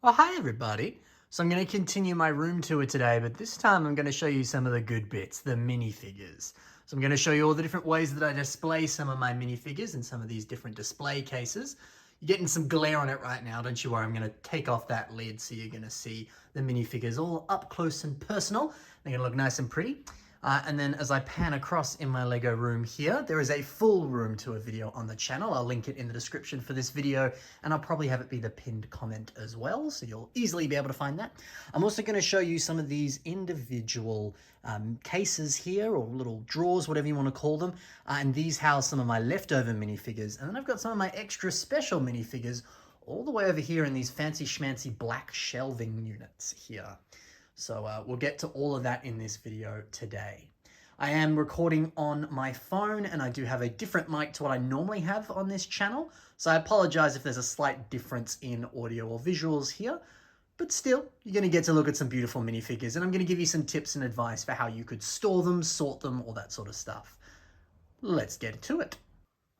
Well, hi everybody. So I'm going to continue my room tour today, but this time I'm going to show you some of the good bits, the minifigures. So I'm going to show you all the different ways that I display some of my minifigures in some of these different display cases. You're getting some glare on it right now, don't you worry. I'm going to take off that lid so you're going to see the minifigures all up close and personal. They're going to look nice and pretty. And then as I pan across in my Lego room here, there is a full room tour video on the channel. I'll link it in the description for this video, and I'll probably have it be the pinned comment as well, so you'll easily be able to find that. I'm also going to show you some of these individual cases here, or little drawers, whatever you want to call them, and these house some of my leftover minifigures. And then I've got some of my extra special minifigures all the way over here in these fancy schmancy black shelving units here. So we'll get to all of that in this video today. I am recording on my phone, and I do have a different mic to what I normally have on this channel. So I apologize if there's a slight difference in audio or visuals here, but still, you're going to get to look at some beautiful minifigures, and I'm going to give you some tips and advice for how you could store them, sort them, all that sort of stuff. Let's get to it.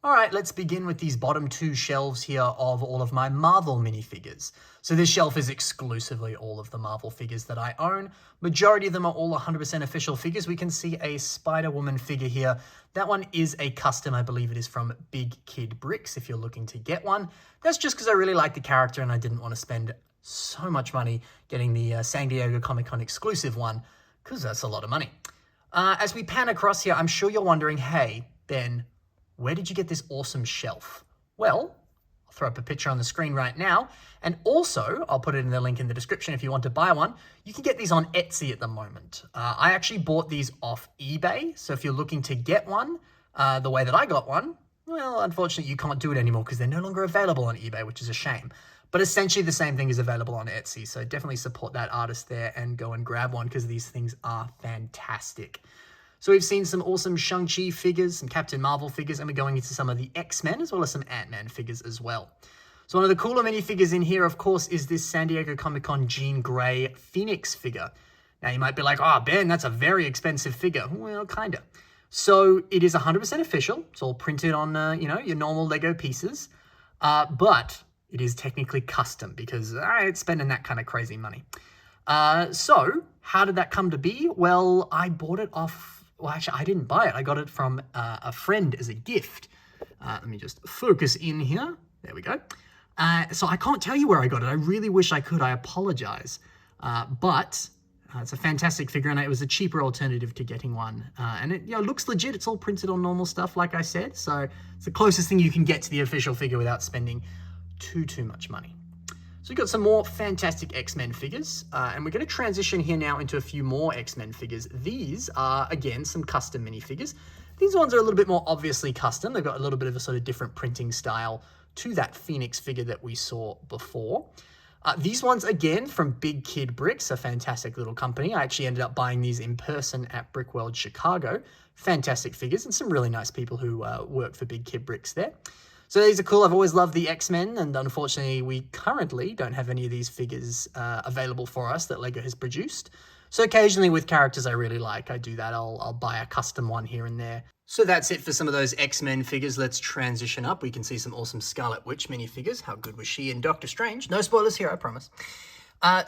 All right, let's begin with these bottom two shelves here of all of my Marvel minifigures. So this shelf is exclusively all of the Marvel figures that I own. Majority of them are all 100% official figures. We can see a Spider-Woman figure here. That one is a custom. I believe it is from Big Kid Bricks if you're looking to get one. That's just because I really like the character and I didn't want to spend so much money getting the San Diego Comic-Con exclusive one, because that's a lot of money. As we pan across here, I'm sure you're wondering, hey, Ben, where did you get this awesome shelf? Well, I'll throw up a picture on the screen right now. And also, I'll put it in the link in the description if you want to buy one. You can get these on Etsy at the moment. I actually bought these off eBay. So if you're looking to get one, the way that I got one, well, unfortunately, you can't do it anymore because they're no longer available on eBay, which is a shame. But essentially the same thing is available on Etsy. So definitely support that artist there and go and grab one because these things are fantastic. So we've seen some awesome Shang-Chi figures, some Captain Marvel figures, and we're going into some of the X-Men as well as some Ant-Man figures as well. So one of the cooler minifigures in here, of course, is this San Diego Comic-Con Jean Grey Phoenix figure. Now you might be like, oh, Ben, that's a very expensive figure. Well, kinda. So it is 100% official. It's all printed on, your normal Lego pieces. But it is technically custom because it's spending that kind of crazy money. So how did that come to be? Well, I bought it off... Well, actually, I didn't buy it. I got it from a friend as a gift. Let me just focus in here. There we go. So I can't tell you where I got it. I really wish I could. I apologize. But it's a fantastic figure, and it was a cheaper alternative to getting one. And it looks legit. It's all printed on normal stuff, like I said. So it's the closest thing you can get to the official figure without spending too much money. So we've got some more fantastic X-Men figures, and we're going to transition here now into a few more X-Men figures. These are, again, some custom minifigures. These ones are a little bit more obviously custom. They've got a little bit of a sort of different printing style to that Phoenix figure that we saw before. These ones, again, from Big Kid Bricks, a fantastic little company. I actually ended up buying these in person at Brickworld Chicago. Fantastic figures and some really nice people who work for Big Kid Bricks there. So these are cool. I've always loved the X-Men, and unfortunately, we currently don't have any of these figures available for us that LEGO has produced. So occasionally with characters I really like, I do that. I'll buy a custom one here and there. So that's it for some of those X-Men figures. Let's transition up. We can see some awesome Scarlet Witch minifigures. How good was she in Doctor Strange? No spoilers here, I promise.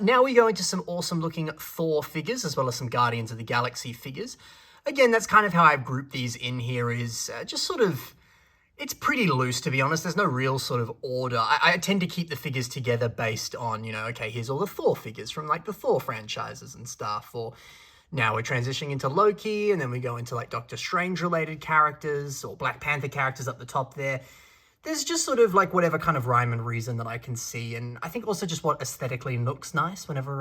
Now we go into some awesome looking Thor figures, as well as some Guardians of the Galaxy figures. Again, that's kind of how I've grouped these in here, is just sort of... It's pretty loose, to be honest. There's no real sort of order. I tend to keep the figures together based on, okay, here's all the Thor figures from, like, the Thor franchises and stuff. Or now we're transitioning into Loki, and then we go into, like, Doctor Strange-related characters or Black Panther characters up the top there. There's just sort of, like, whatever kind of rhyme and reason that I can see. And I think also just what aesthetically looks nice whenever,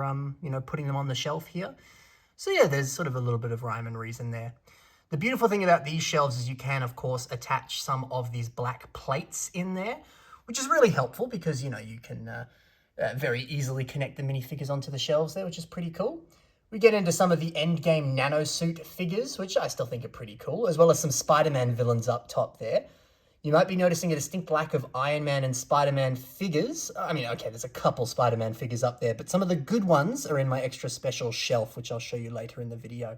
putting them on the shelf here. So, yeah, there's sort of a little bit of rhyme and reason there. The beautiful thing about these shelves is you can, of course, attach some of these black plates in there, which is really helpful because, you can very easily connect the minifigures onto the shelves there, which is pretty cool. We get into some of the Endgame Nanosuit figures, which I still think are pretty cool, as well as some Spider-Man villains up top there. You might be noticing a distinct lack of Iron Man and Spider-Man figures. I mean, okay, there's a couple Spider-Man figures up there, but some of the good ones are in my extra special shelf, which I'll show you later in the video.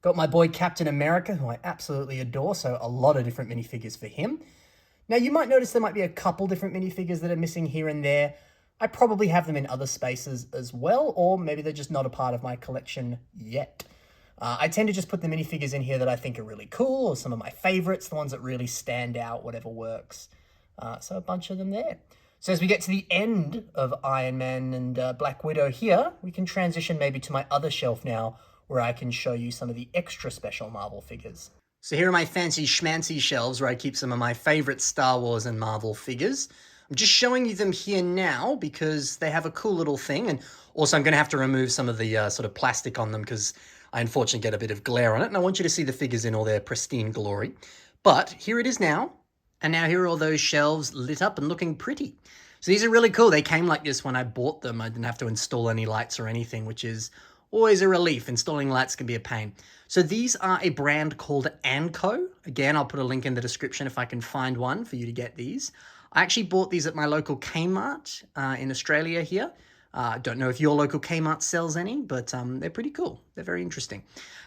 Got my boy Captain America, who I absolutely adore, so a lot of different minifigures for him. Now, you might notice there might be a couple different minifigures that are missing here and there. I probably have them in other spaces as well, or maybe they're just not a part of my collection yet. I tend to just put the minifigures in here that I think are really cool, or some of my favorites, the ones that really stand out, whatever works. So a bunch of them there. So as we get to the end of Iron Man and Black Widow here, we can transition maybe to my other shelf now, where I can show you some of the extra special Marvel figures. So here are my fancy schmancy shelves where I keep some of my favorite Star Wars and Marvel figures. I'm just showing you them here now because they have a cool little thing, and also I'm going to have to remove some of the sort of plastic on them because I unfortunately get a bit of glare on it, and I want you to see the figures in all their pristine glory. But here it is now, and now here are all those shelves lit up and looking pretty. So these are really cool. They came like this when I bought them. I didn't have to install any lights or anything, which is always a relief. Installing lights can be a pain. So these are a brand called Anco. Again, I'll put a link in the description if I can find one for you to get these. I actually bought these at my local Kmart in Australia here. I don't know if your local Kmart sells any, but they're pretty cool. They're very interesting.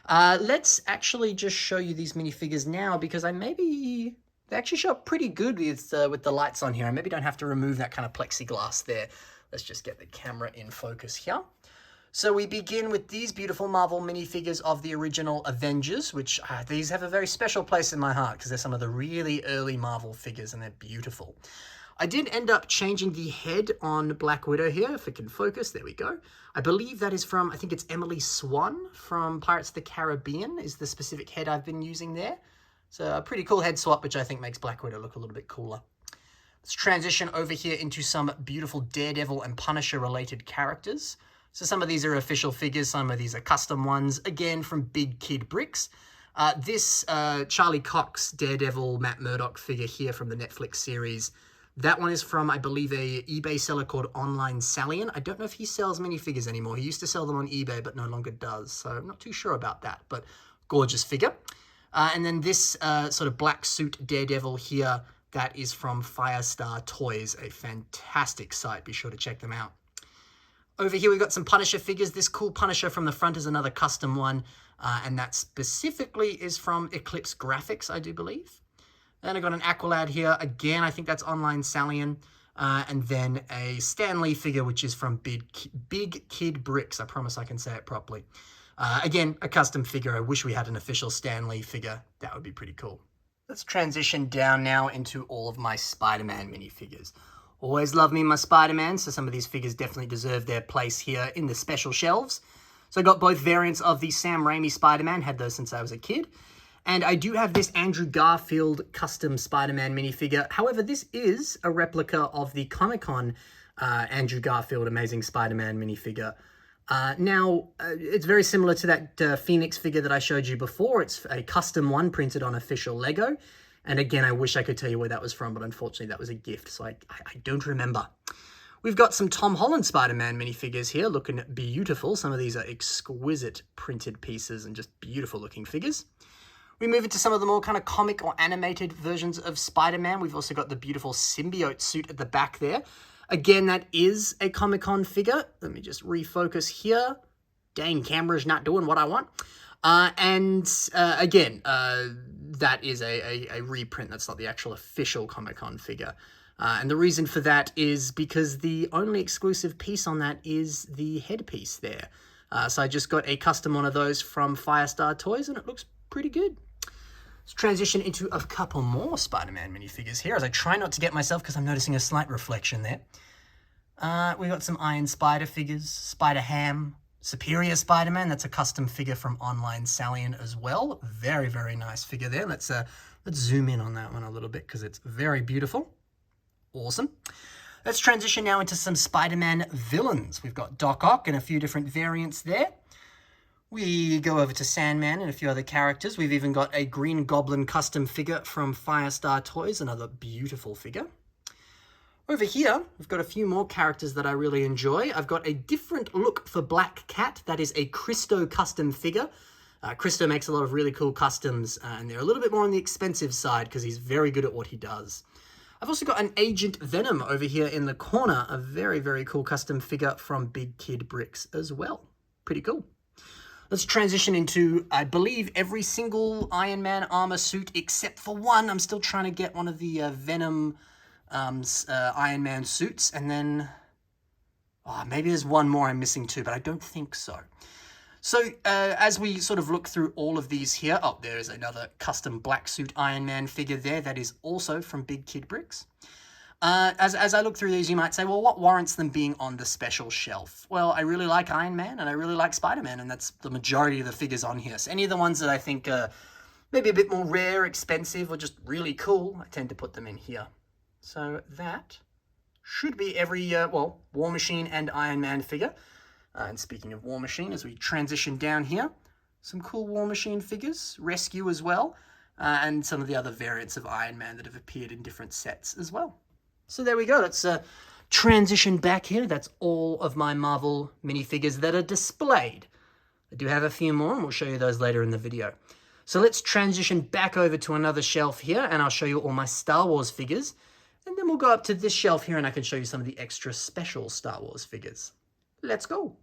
Let's actually just show you these minifigures now because they actually show up pretty good with the lights on here. I maybe don't have to remove that kind of plexiglass there. Let's just get the camera in focus here. So we begin with these beautiful Marvel minifigures of the original Avengers, which these have a very special place in my heart because they're some of the really early Marvel figures and they're beautiful. I did end up changing the head on Black Widow here, if it can focus. There we go. I believe that is from, I think it's Emily Swan from Pirates of the Caribbean is the specific head I've been using there. So a pretty cool head swap, which I think makes Black Widow look a little bit cooler. Let's transition over here into some beautiful Daredevil and Punisher related characters. So some of these are official figures, some of these are custom ones, again from Big Kid Bricks. This Charlie Cox Daredevil Matt Murdock figure here from the Netflix series, that one is from, I believe, a eBay seller called Online Salian. I don't know if he sells minifigures anymore. He used to sell them on eBay, but no longer does. So I'm not too sure about that, but gorgeous figure. And then this sort of black suit Daredevil here, that is from Firestar Toys, a fantastic site. Be sure to check them out. Over here, we've got some Punisher figures. This cool Punisher from the front is another custom one, and that specifically is from Eclipse Graphics, I do believe. Then I've got an Aqualad here. Again, I think that's Online Salian. And then a Stan Lee figure, which is from Big Kid Bricks. I promise I can say it properly. Again, a custom figure. I wish we had an official Stan Lee figure. That would be pretty cool. Let's transition down now into all of my Spider-Man minifigures. Always love me my Spider-Man, so some of these figures definitely deserve their place here in the special shelves. So I got both variants of the Sam Raimi Spider-Man, had those since I was a kid. And I do have this Andrew Garfield custom Spider-Man minifigure. However, this is a replica of the Comic-Con Andrew Garfield Amazing Spider-Man minifigure. Now, it's very similar to that Phoenix figure that I showed you before. It's a custom one printed on official Lego. And again, I wish I could tell you where that was from, but unfortunately that was a gift, so I don't remember. We've got some Tom Holland Spider-Man minifigures here, looking beautiful. Some of these are exquisite printed pieces and just beautiful looking figures. We move into some of the more kind of comic or animated versions of Spider-Man. We've also got the beautiful symbiote suit at the back there. Again, that is a Comic-Con figure. Let me just refocus here. Dang, camera's not doing what I want. Again, that is a reprint. That's not the actual official Comic-Con figure. And the reason for that is because the only exclusive piece on that is the headpiece there. So I just got a custom one of those from Firestar Toys, and it looks pretty good. Let's transition into a couple more Spider-Man minifigures here, as I try not to get myself, because I'm noticing a slight reflection there. We got some Iron Spider figures, Spider-Ham, Superior Spider-Man. That's a custom figure from Online Salian as well. Very, very nice figure there. Let's zoom in on that one a little bit because it's very beautiful. Awesome. Let's transition now into some Spider-Man villains. We've got Doc Ock and a few different variants there. We go over to Sandman and a few other characters. We've even got a Green Goblin custom figure from Firestar Toys, another beautiful figure. Over here, we've got a few more characters that I really enjoy. I've got a different look for Black Cat. That is a Christo custom figure. Christo makes a lot of really cool customs, and they're a little bit more on the expensive side because he's very good at what he does. I've also got an Agent Venom over here in the corner, a very, very cool custom figure from Big Kid Bricks as well. Pretty cool. Let's transition into, I believe, every single Iron Man armor suit except for one. I'm still trying to get one of the Venom Iron Man suits, and then Oh, maybe there's one more I'm missing too, but I don't think so. So as we sort of look through all of these here, oh, there's another custom black suit Iron Man figure there that is also from Big Kid Bricks. As I look through these, you might say, well, what warrants them being on the special shelf? Well, I really like Iron Man and I really like Spider-Man, and that's the majority of the figures on here. So any of the ones that I think are maybe a bit more rare, expensive, or just really cool, I tend to put them in here. So that should be every, well, War Machine and Iron Man figure. And speaking of War Machine, as we transition down here, some cool War Machine figures, Rescue as well, and some of the other variants of Iron Man that have appeared in different sets as well. So there we go, let's transition back here. That's all of my Marvel minifigures that are displayed. I do have a few more, and we'll show you those later in the video. So let's transition back over to another shelf here, and I'll show you all my Star Wars figures. And then we'll go up to this shelf here, and I can show you some of the extra special Star Wars figures. Let's go.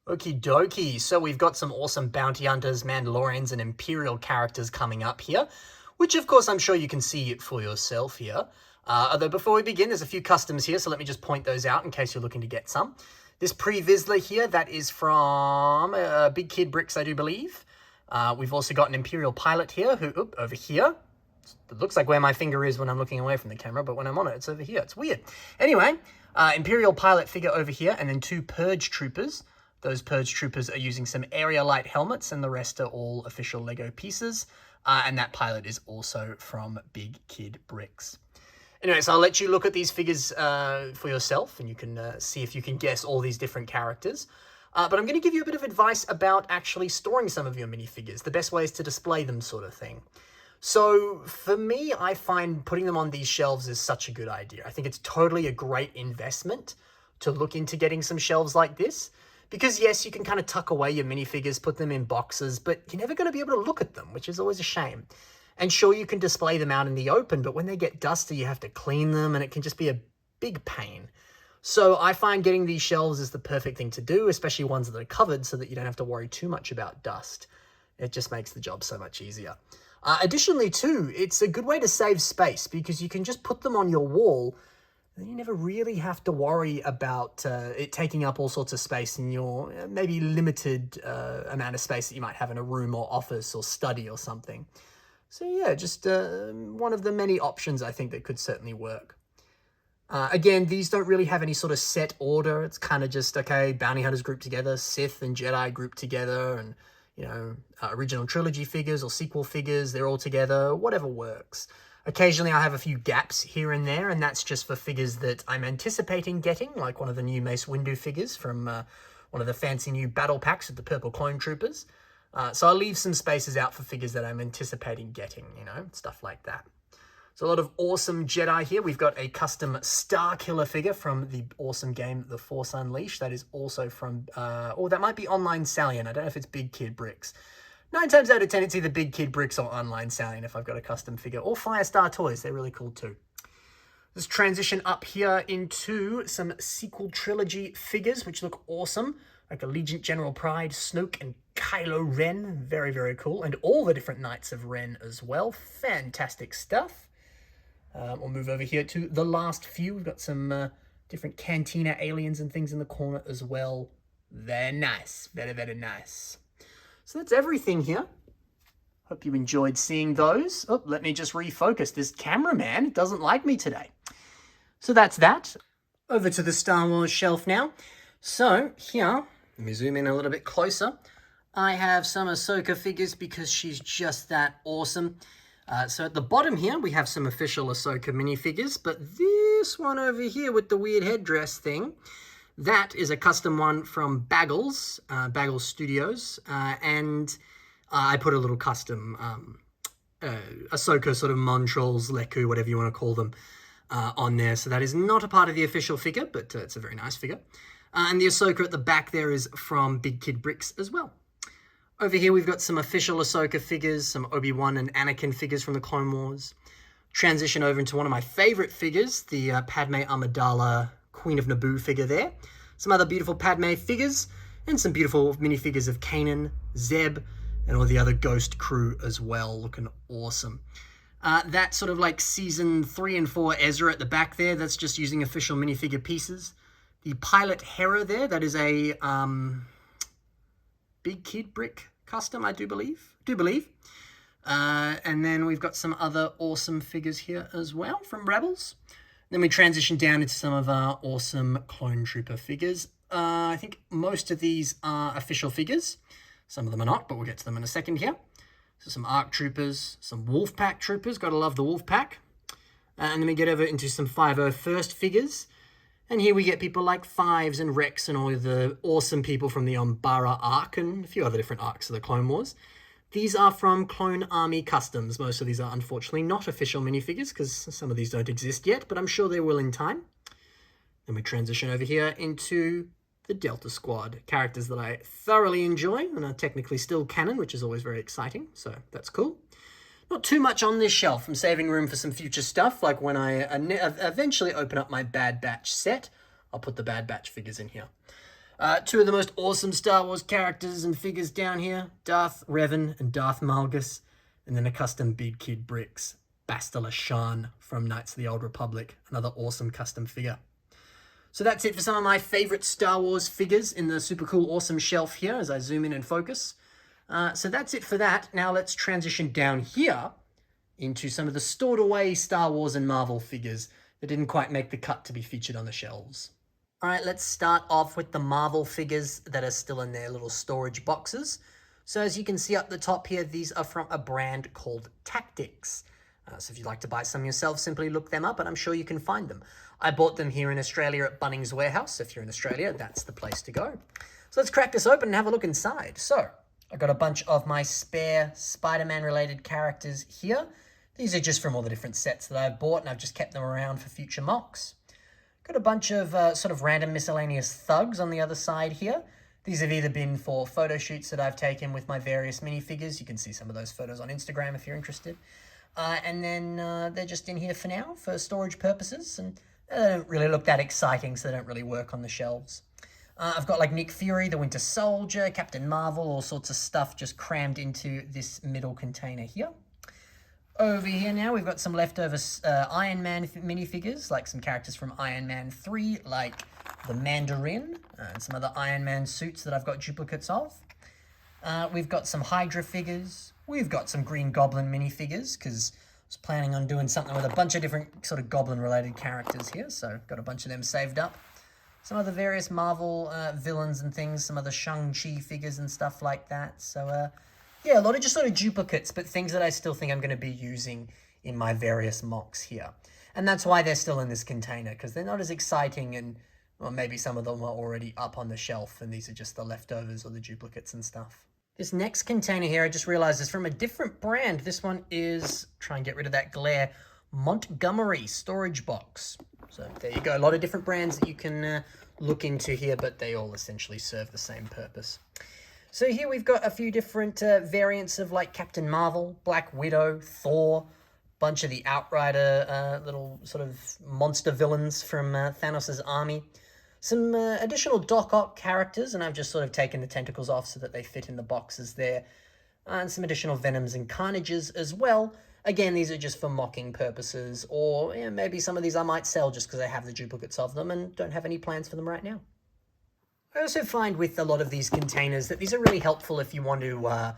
Okie dokie, so we've got some awesome Bounty Hunters, Mandalorians, and Imperial characters coming up here, which of course I'm sure you can see for yourself here. Although before we begin, there's a few customs here, so let me just point those out in case you're looking to get some. This Pre-Vizsla here, that is from Big Kid Bricks, I do believe. We've also got an Imperial pilot here, who, over here. It looks like where my finger is when I'm looking away from the camera, but when I'm on it, it's over here. It's weird. Anyway, Imperial pilot figure over here, and then 2 Purge Troopers. Those Purge Troopers are using some area light helmets, and the rest are all official Lego pieces. And that pilot is also from Big Kid Bricks. Anyway, so I'll let you look at these figures for yourself, and you can see if you can guess all these different characters. But I'm going to give you a bit of advice about actually storing some of your minifigures, the best ways to display them, sort of thing. So for me, I find putting them on these shelves is such a good idea. I think it's totally a great investment to look into getting some shelves like this. Because yes, you can kind of tuck away your minifigures, put them in boxes, but you're never going to be able to look at them, which is always a shame. And sure, you can display them out in the open, but when they get dusty, you have to clean them, and it can just be a big pain. So I find getting these shelves is the perfect thing to do, especially ones that are covered so that you don't have to worry too much about dust. It just makes the job so much easier. Additionally, too, it's a good way to save space because you can just put them on your wall. Then you never really have to worry about it taking up all sorts of space in your maybe limited amount of space that you might have in a room or office or study or something. So yeah, just one of the many options I think that could certainly work. Again, these don't really have any sort of set order. It's kind of just, okay, Bounty Hunters grouped together, Sith and Jedi grouped together, and, you know, original trilogy figures or sequel figures, they're all together, whatever works. Occasionally I have a few gaps here and there, and that's just for figures that I'm anticipating getting, like one of the new Mace Windu figures from one of the fancy new battle packs with the purple clone troopers. So I'll leave some spaces out for figures that I'm anticipating getting, you know, stuff like that. So a lot of awesome Jedi here. We've got a custom Starkiller figure from the awesome game The Force Unleashed. That is also from, oh, that might be Online Stallion. I don't know if it's Big Kid Bricks. 9 times out of 10, it's either Big Kid Bricks or Online Stallion if I've got a custom figure. Or Firestar Toys, they're really cool too. Let's transition up here into some sequel trilogy figures, which look awesome. Like Allegiant General Pride, Snoke, and Kylo Ren. Very, very cool. And all the different Knights of Ren as well. Fantastic stuff. We'll move over here to the last few. We've got some different Cantina aliens and things in the corner as well. Very nice. Very, very nice. So that's everything here. Hope you enjoyed seeing those. Oh, let me just refocus. This cameraman doesn't like me today. So that's that. Over to the Star Wars shelf now. So here, let me zoom in a little bit closer. I have some Ahsoka figures because she's just that awesome. So at the bottom here, we have some official Ahsoka minifigures, but this one over here with the weird headdress thing, that is a custom one from Baggles, Baggles Studios, and I put a little custom Ahsoka sort of Montrolls, Leku, whatever you want to call them, on there. So that is not a part of the official figure, but it's a very nice figure. And the Ahsoka at the back there is from Big Kid Bricks as well. Over here, we've got some official Ahsoka figures, some Obi-Wan and Anakin figures from the Clone Wars. Transition over into one of my favorite figures, the Padme Amidala Queen of Naboo figure there. Some other beautiful Padme figures, and some beautiful minifigures of Kanan, Zeb, and all the other Ghost crew as well, looking awesome. That sort of like Season 3 and 4 Ezra at the back there, that's just using official minifigure pieces. the Pilot Hera there, that is a Big Kid Brick custom, I do believe. And then we've got some other awesome figures here as well from Rebels. Then we transition down into some of our awesome Clone Trooper figures. I think most of these are official figures. Some of them are not, but we'll get to them in a second here. So some ARC Troopers, some Wolfpack Troopers, gotta love the Wolfpack. And then we get over into some 501st figures. And here we get people like Fives and Rex and all of the awesome people from the Umbara arc and a few other different arcs of the Clone Wars. These are from Clone Army Customs. Most of these are unfortunately not official minifigures because some of these don't exist yet, but I'm sure they will in time. Then we transition over here into the Delta Squad, characters that I thoroughly enjoy and are technically still canon, which is always very exciting, so that's cool. Not too much on this shelf. I'm saving room for some future stuff, like when I eventually open up my Bad Batch set, I'll put the Bad Batch figures in here. Two of the most awesome Star Wars characters and figures down here, Darth Revan and Darth Malgus, and then a custom Big Kid Bricks, Bastila Shan from Knights of the Old Republic, another awesome custom figure. So that's it for some of my favorite Star Wars figures in the super cool, awesome shelf here as I zoom in and focus. So that's it for that. Now let's transition down here into some of the stored away Star Wars and Marvel figures that didn't quite make the cut to be featured on the shelves. All right, let's start off with the Marvel figures that are still in their little storage boxes. So as you can see up the top here, these are from a brand called Tactics. So if you'd like to buy some yourself, simply look them up and I'm sure you can find them. I bought them here in Australia at Bunnings Warehouse. If you're in Australia, that's the place to go. So let's crack this open and have a look inside. So I've got a bunch of my spare Spider-Man related characters here. These are just from all the different sets that I've bought and I've just kept them around for future mocks. Got a bunch of sort of random miscellaneous thugs on the other side here. These have either been for photo shoots that I've taken with my various minifigures. You can see some of those photos on Instagram if you're interested. And then they're just in here for now for storage purposes. And they don't really look that exciting, so they don't really work on the shelves. I've got like Nick Fury, the Winter Soldier, Captain Marvel, all sorts of stuff just crammed into this middle container here. Over here now, we've got some leftover Iron Man minifigures, like some characters from Iron Man 3, like the Mandarin, and some other Iron Man suits that I've got duplicates of. We've got some Hydra figures. We've got some Green Goblin minifigures, because I was planning on doing something with a bunch of different sort of Goblin-related characters here, so got a bunch of them saved up. Some of the various Marvel villains and things, some of the Shang-Chi figures and stuff like that, so yeah, a lot of just sort of duplicates, but things that I still think I'm going to be using in my various mocks here. And that's why they're still in this container, because they're not as exciting and, well, maybe some of them are already up on the shelf and these are just the leftovers or the duplicates and stuff. This next container here, I just realized is from a different brand. This one is, try and get rid of that glare, Montgomery storage box. So there you go, a lot of different brands that you can look into here, but they all essentially serve the same purpose. So here we've got a few different variants of like Captain Marvel, Black Widow, Thor, bunch of the Outrider little sort of monster villains from Thanos' army. Some additional Doc Ock characters, and I've just sort of taken the tentacles off so that they fit in the boxes there. And some additional Venoms and Carnages as well. Again, these are just for mocking purposes, or maybe some of these I might sell just because I have the duplicates of them and don't have any plans for them right now. I also find with a lot of these containers that these are really helpful if you want to,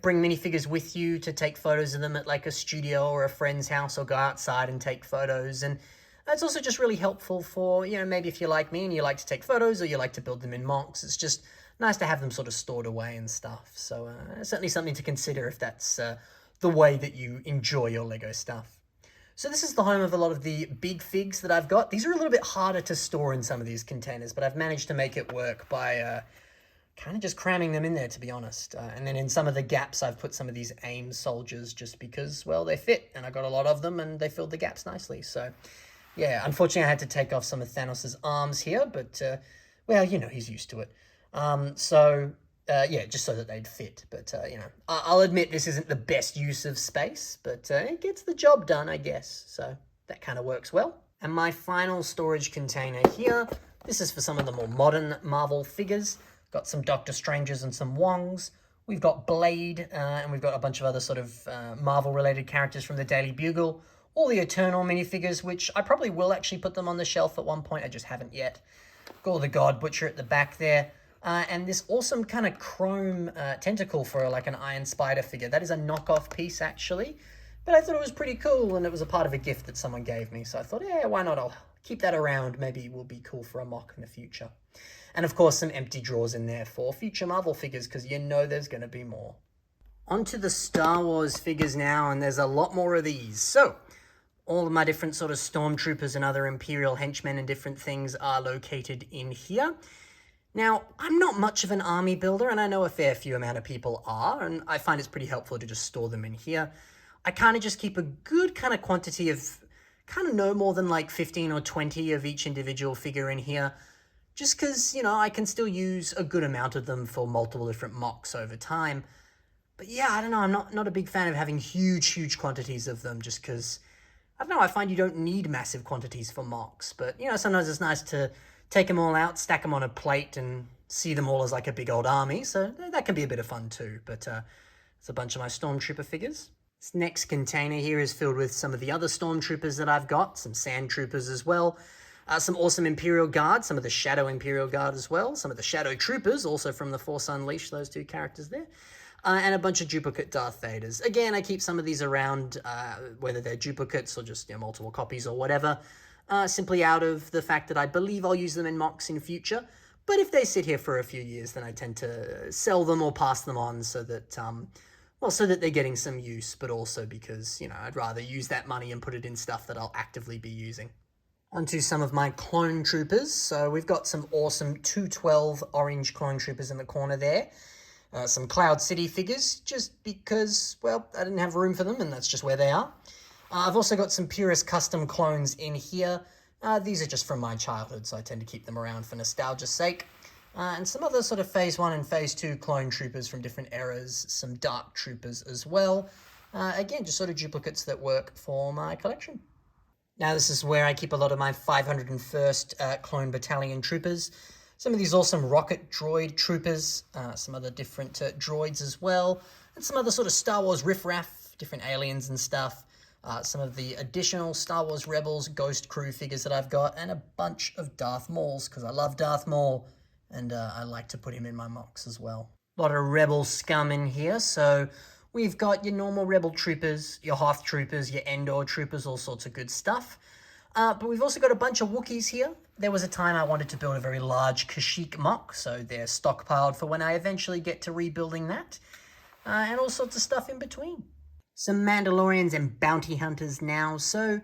bring minifigures with you to take photos of them at like a studio or a friend's house or go outside and take photos. And it's also just really helpful for, maybe if you're like me and you like to take photos or you like to build them in mocks, it's just nice to have them sort of stored away and stuff. So certainly something to consider if that's the way that you enjoy your Lego stuff. So this is the home of a lot of the big figs that I've got. These are a little bit harder to store in some of these containers, but I've managed to make it work by kind of just cramming them in there, to be honest. And then in some of the gaps, I've put some of these AIM soldiers just because, well, they fit, and I got a lot of them, and they filled the gaps nicely. So, yeah, unfortunately, I had to take off some of Thanos' arms here, but, well, he's used to it. Yeah, just so that they'd fit. But, I'll admit this isn't the best use of space, but it gets the job done, I guess. So that kind of works well. And my final storage container here, this is for some of the more modern Marvel figures. Got some Doctor Strangers and some Wongs. We've got Blade, and we've got a bunch of other sort of Marvel-related characters from the Daily Bugle. all the Eternal minifigures, which I probably will actually put them on the shelf at one point. I just haven't yet. Got all the God Butcher at the back there. And this awesome kind of chrome tentacle for like an Iron Spider figure. That is a knockoff piece, actually. But I thought it was pretty cool, and it was a part of a gift that someone gave me. So I thought, yeah, why not? I'll keep that around. Maybe it will be cool for a mock in the future. And of course, some empty drawers in there for future Marvel figures, because you know there's going to be more. On to the Star Wars figures now, and there's a lot more of these. So, all of my different sort of stormtroopers and other Imperial henchmen and different things are located in here. Now, I'm not much of an army builder, and I know a fair few amount of people are, and I find it's pretty helpful to just store them in here. I kind of just keep a good kind of quantity of, kind of no more than like 15 or 20 of each individual figure in here, just because, you know, I can still use a good amount of them for multiple different mocks over time. But yeah, I don't know, I'm not a big fan of having huge quantities of them, just because, I don't know, I find you don't need massive quantities for mocks, but, you know, sometimes it's nice to take them all out, stack them on a plate, and see them all as like a big old army, so that can be a bit of fun too. But it's a bunch of my Stormtrooper figures. This next container here is filled with some of the other Stormtroopers that I've got, some Sand Troopers as well, some awesome Imperial Guard, some of the Shadow Imperial Guard as well, some of the Shadow Troopers, also from The Force Unleashed, those two characters there, and a bunch of duplicate Darth Vaders. Again, I keep some of these around, whether they're duplicates or just, you know, multiple copies or whatever, simply out of the fact that I believe I'll use them in mocks in future. But if they sit here for a few years, then I tend to sell them or pass them on so that, well, so that they're getting some use, but also because, you know, I'd rather use that money and put it in stuff that I'll actively be using. Onto some of my clone troopers. So we've got some awesome 212 orange clone troopers in the corner there. Some Cloud City figures, just because, well, I didn't have room for them, and that's just where they are. I've also got some Purist custom clones in here. These are just from my childhood, so I tend to keep them around for nostalgia's sake. And some other sort of Phase 1 and Phase 2 clone troopers from different eras, some Dark Troopers as well. Again, just sort of duplicates that work for my collection. Now this is where I keep a lot of my 501st Clone Battalion troopers. Some of these awesome rocket droid troopers, some other different droids as well, and some other sort of Star Wars riffraff, different aliens and stuff. Some of the additional Star Wars Rebels Ghost Crew figures that I've got, and a bunch of Darth Mauls, because I love Darth Maul, and I like to put him in my mocks as well. A lot of Rebel scum in here, so we've got your normal Rebel troopers, your Hoth troopers, your Endor troopers, all sorts of good stuff. But we've also got a bunch of Wookiees here. There was a time I wanted to build a very large Kashyyyk mock, so they're stockpiled for when I eventually get to rebuilding that. And all sorts of stuff in between. Some Mandalorians and Bounty Hunters now, so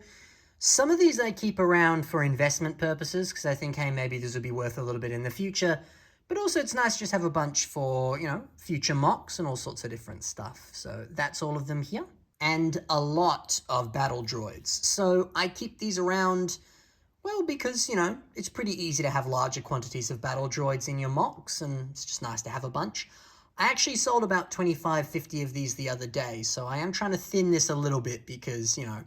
some of these I keep around for investment purposes, because I think, hey, maybe this would be worth a little bit in the future. But also it's nice to just have a bunch for, you know, future mocks and all sorts of different stuff. So that's all of them here. And a lot of battle droids. So I keep these around, well, because, you know, it's pretty easy to have larger quantities of battle droids in your mocks, and it's just nice to have a bunch. I actually sold about 25, 50 of these the other day, so I am trying to thin this a little bit because, you know,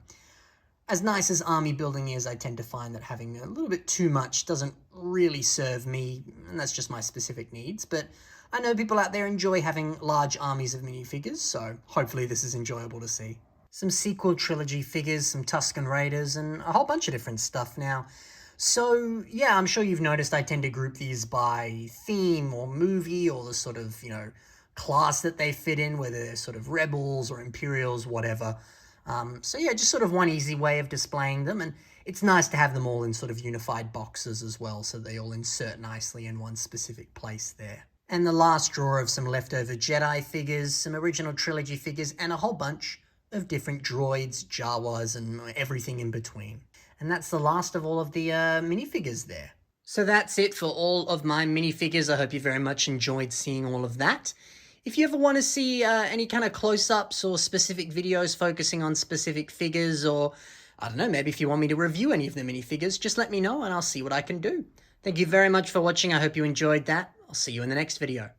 as nice as army building is, I tend to find that having a little bit too much doesn't really serve me, and that's just my specific needs. But I know people out there enjoy having large armies of minifigures, so hopefully this is enjoyable to see. Some sequel trilogy figures, some Tusken Raiders, and a whole bunch of different stuff now. So, yeah, I'm sure you've noticed I tend to group these by theme or movie or the sort of, you know, class that they fit in, whether they're sort of Rebels or Imperials, whatever. So, yeah, just sort of one easy way of displaying them, and it's nice to have them all in sort of unified boxes as well, so they all insert nicely in one specific place there. And the last drawer of some leftover Jedi figures, some original trilogy figures, and a whole bunch of different droids, Jawas, and everything in between. And that's the last of all of the minifigures there. So that's it for all of my minifigures. I hope you very much enjoyed seeing all of that. If you ever want to see any kind of close-ups or specific videos focusing on specific figures, or, I don't know, maybe if you want me to review any of the minifigures, just let me know and I'll see what I can do. Thank you very much for watching. I hope you enjoyed that. I'll see you in the next video.